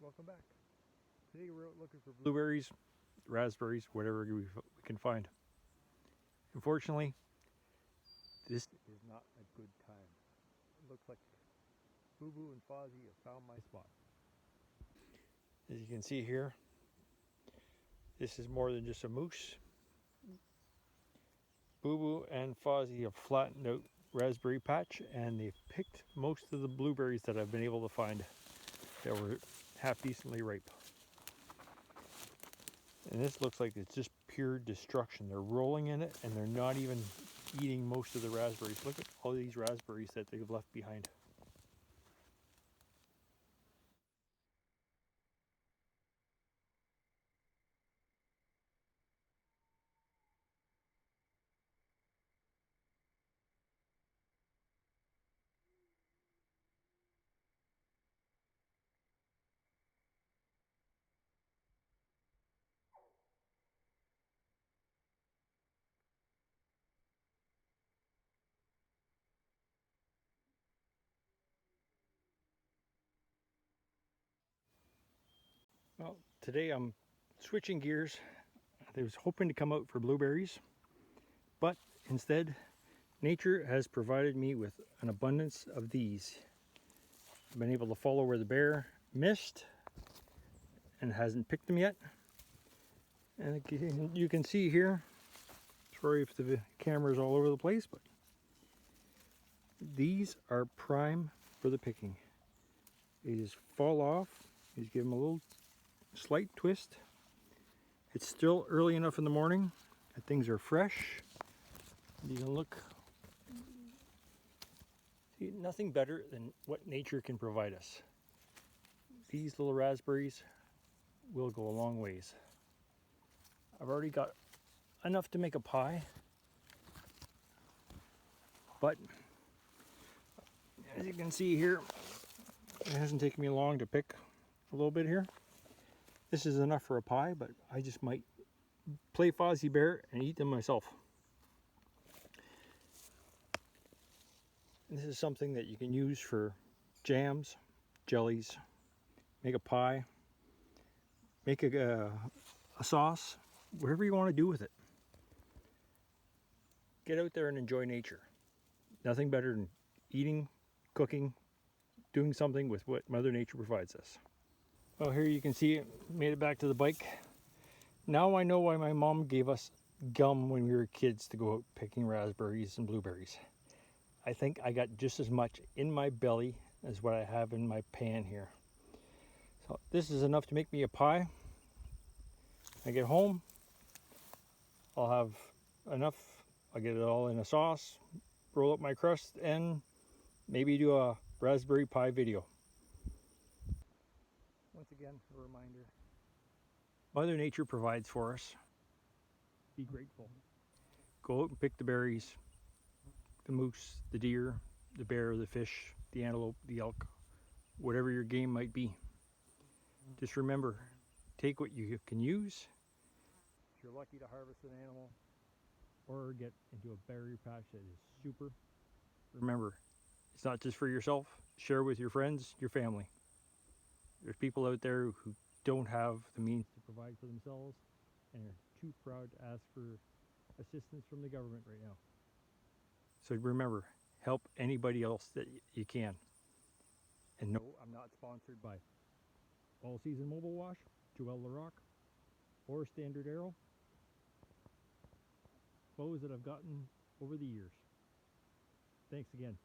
welcome back. Today we're out looking for blueberries, raspberries, whatever we can find. Unfortunately, this is not a good time. It looks like Boo Boo and Fozzie have found my spot. As you can see here, this is more than just a moose. Boo Boo and Fozzie have flattened out raspberry patch and they've picked most of the blueberries that I've been able to find that were half decently ripe. And this looks like it's just pure destruction. They're rolling in it and they're not even eating most of the raspberries. Look at all these raspberries that they've left behind. Well, today I'm switching gears. I was hoping to come out for blueberries, but instead, nature has provided me with an abundance of these. I've been able to follow where the bear missed and hasn't picked them yet. And you can see here, sorry if the camera's all over the place, but these are prime for the picking. They just fall off. You just give them a little slight twist. It's still early enough in the morning that things are fresh. You can look. See, nothing better than what nature can provide us. These little raspberries will go a long ways. I've already got enough to make a pie, but as you can see here, it hasn't taken me long to pick a little bit here. This is enough for a pie, but I just might play Fozzie Bear and eat them myself. And this is something that you can use for jams, jellies, make a pie, make a sauce, whatever you want to do with it. Get out there and enjoy nature. Nothing better than eating, cooking, doing something with what Mother Nature provides us. Well, here you can see it, made it back to the bike. Now I know why my mom gave us gum when we were kids to go out picking raspberries and blueberries. I think I got just as much in my belly as what I have in my pan here. So this is enough to make me a pie. I get home, I'll have enough, I'll get it all in a sauce, roll up my crust, and maybe do a raspberry pie video. Once again, a reminder. Mother Nature provides for us. Be grateful. Go out and pick the berries, the moose, the deer, the bear, the fish, the antelope, the elk, whatever your game might be. Just remember, take what you can use. If you're lucky to harvest an animal or get into a berry patch that is super, remember, it's not just for yourself. Share with your friends, your family. There's people out there who don't have the means to provide for themselves and are too proud to ask for assistance from the government right now. So remember, help anybody else that you can. And no, I'm not sponsored by All Season Mobile Wash, Joel LaRock, or Standard Arrow. Bows that I've gotten over the years. Thanks again.